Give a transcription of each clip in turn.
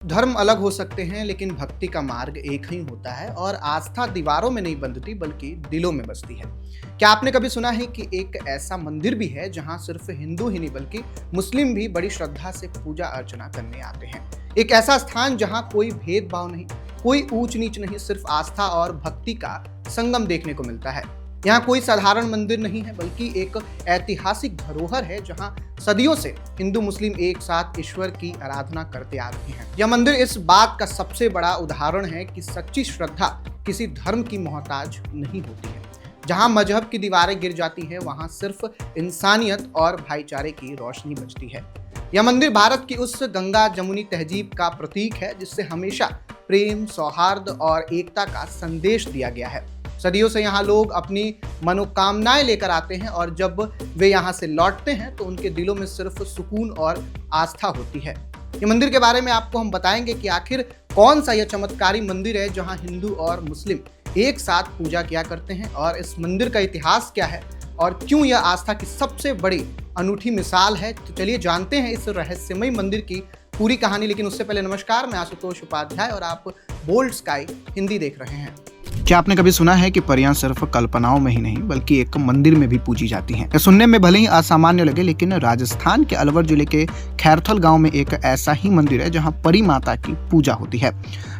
धर्म अलग हो सकते हैं लेकिन भक्ति का मार्ग एक ही होता है और आस्था दीवारों में नहीं बंधती बल्कि दिलों में बसती है। क्या आपने कभी सुना है कि एक ऐसा मंदिर भी है जहां सिर्फ हिंदू ही नहीं बल्कि मुस्लिम भी बड़ी श्रद्धा से पूजा अर्चना करने आते हैं। एक ऐसा स्थान जहां कोई भेदभाव नहीं, कोई ऊंच नीच नहीं, सिर्फ आस्था और भक्ति का संगम देखने को मिलता है। यहाँ कोई साधारण मंदिर नहीं है बल्कि एक ऐतिहासिक धरोहर है जहाँ सदियों से हिंदू मुस्लिम एक साथ ईश्वर की आराधना करते आ रहे हैं। यह मंदिर इस बात का सबसे बड़ा उदाहरण है कि सच्ची श्रद्धा किसी धर्म की मोहताज नहीं होती है। जहाँ मजहब की दीवारें गिर जाती है वहाँ सिर्फ इंसानियत और भाईचारे की रोशनी बचती है। यह मंदिर भारत की उस गंगा जमुनी तहजीब का प्रतीक है जिससे हमेशा प्रेम, सौहार्द और एकता का संदेश दिया गया है। सदियों से यहाँ लोग अपनी मनोकामनाएं लेकर आते हैं और जब वे यहाँ से लौटते हैं तो उनके दिलों में सिर्फ सुकून और आस्था होती है। ये मंदिर के बारे में आपको हम बताएंगे कि आखिर कौन सा यह चमत्कारी मंदिर है जहाँ हिंदू और मुस्लिम एक साथ पूजा किया करते हैं और इस मंदिर का इतिहास क्या है और क्यों यह आस्था की सबसे बड़ी अनूठी मिसाल है। तो चलिए जानते हैं इस रहस्यमय मंदिर की पूरी कहानी। लेकिन उससे पहले नमस्कार, मैं आशुतोष उपाध्याय और आप बोल्ड स्काई हिंदी देख रहे हैं। क्या आपने कभी सुना है कि परियां सिर्फ कल्पनाओं में ही नहीं बल्कि एक मंदिर में भी पूजी जाती हैं? यह सुनने में भले ही असामान्य लगे लेकिन राजस्थान के अलवर जिले के खैरथल गांव में एक ऐसा ही मंदिर है जहां परी माता की पूजा होती है।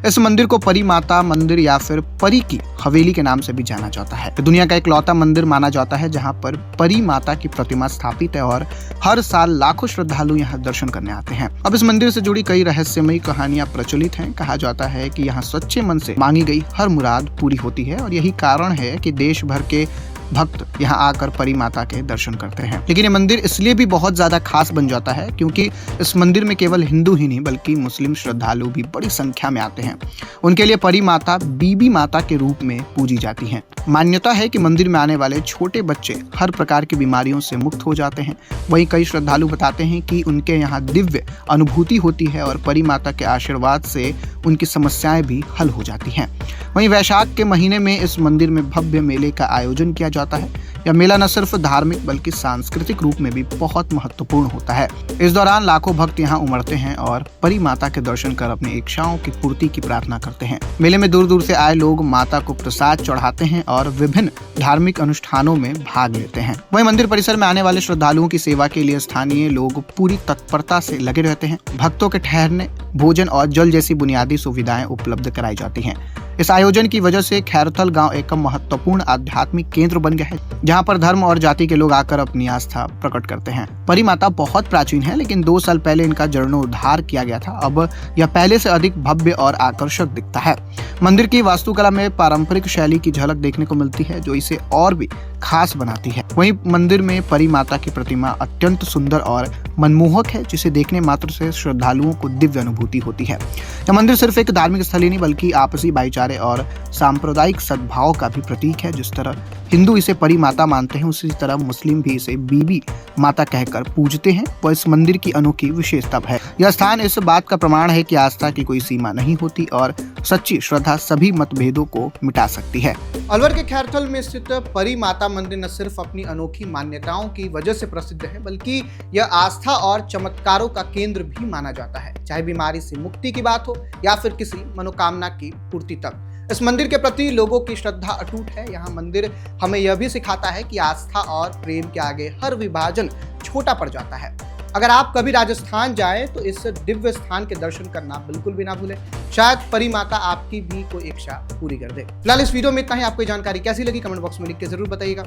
इस मंदिर को परी माता मंदिर या फिर परी की हवेली के नाम से भी जाना जाता है। दुनिया का इकलौता मंदिर माना जाता है जहाँ पर परी माता की प्रतिमा स्थापित है और हर साल लाखों श्रद्धालु यहाँ दर्शन करने आते हैं। अब इस मंदिर से जुड़ी कई रहस्यमयी कहानियां प्रचलित हैं। कहा जाता है कि यहाँ सच्चे मन से मांगी गई हर मुराद पूरी होती है और यही कारण है कि देश भर के भक्त यहाँ आकर परी माता के दर्शन करते हैं। लेकिन ये मंदिर इसलिए भी बहुत ज्यादा खास बन जाता है क्योंकि इस मंदिर में केवल हिंदू ही नहीं बल्कि मुस्लिम श्रद्धालु भी बड़ी संख्या में आते हैं। उनके लिए परी माता बीबी माता के रूप में पूजी जाती हैं। मान्यता है कि मंदिर में आने वाले छोटे बच्चे हर प्रकार की बीमारियों से मुक्त हो जाते हैं। वहीं कई श्रद्धालु बताते हैं कि उनके यहाँ दिव्य अनुभूति होती है और परी माता के आशीर्वाद से उनकी समस्याएं भी हल हो जाती हैं। वहीं वैशाख के महीने में इस मंदिर में भव्य मेले का आयोजन किया जाता है। यह मेला न सिर्फ धार्मिक बल्कि सांस्कृतिक रूप में भी बहुत महत्वपूर्ण होता है। इस दौरान लाखों भक्त यहाँ उमड़ते हैं और परी माता के दर्शन कर अपनी इच्छाओं की पूर्ति की प्रार्थना करते हैं। मेले में दूर दूर से आए लोग माता को प्रसाद चढ़ाते हैं और विभिन्न धार्मिक अनुष्ठानों में भाग लेते हैं। वहीं मंदिर परिसर में आने वाले श्रद्धालुओं की सेवा के लिए स्थानीय लोग पूरी तत्परता से लगे रहते हैं। भक्तों के ठहरने, भोजन और जल जैसी बुनियादी सुविधाएं उपलब्ध कराई जाती हैं। इस आयोजन की वजह से खैरथल गांव एक महत्वपूर्ण आध्यात्मिक केंद्र बन गया है जहां पर धर्म और जाति के लोग आकर अपनी आस्था प्रकट करते हैं। परी माता बहुत प्राचीन है लेकिन 2 साल पहले इनका जीर्णोद्धार किया गया था। अब यह पहले से अधिक भव्य और आकर्षक दिखता है। मंदिर की वास्तुकला में पारंपरिक शैली की झलक देखने को मिलती है जो इसे और भी खास बनाती है। वहीं मंदिर में परी माता की प्रतिमा अत्यंत सुंदर और मनमोहक है जिसे देखने मात्र से श्रद्धालुओं को दिव्य अनुभूति होती है। यह मंदिर सिर्फ एक धार्मिक स्थल ही नहीं बल्कि आपसी भाईचारे और सांप्रदायिक सद्भाव का भी प्रतीक है। जिस तरह हिंदू इसे परी माता मानते हैं उसी तरह मुस्लिम भी इसे बीबी माता कहकर पूजते हैं। वह इस मंदिर की अनोखी विशेषता है। यह स्थान इस बात का प्रमाण है कि आस्था की कोई सीमा नहीं होती और सच्ची श्रद्धा सभी मतभेदों को मिटा सकती है। अलवर के खैरथल में स्थित परी माता मंदिर न सिर्फ अपनी अनोखी मान्यताओं की वजह से प्रसिद्ध है बल्कि यह आस्था और चमत्कारों का केंद्र भी माना जाता है। चाहे बीमारी से मुक्ति की बात हो या फिर किसी मनोकामना की पूर्ति तक, इस मंदिर के प्रति लोगों की श्रद्धा अटूट है। यहाँ मंदिर हमें यह भी सिखाता है कि आस्था और प्रेम के आगे हर विभाजन छोटा पड़ जाता है। अगर आप कभी राजस्थान जाएं तो इस दिव्य स्थान के दर्शन करना बिल्कुल भी ना भूलें। शायद परी माता आपकी भी कोई इच्छा पूरी कर दे। फिलहाल इस वीडियो में इतना ही। आपको जानकारी कैसी लगी कमेंट बॉक्स में लिख के जरूर बताइएगा।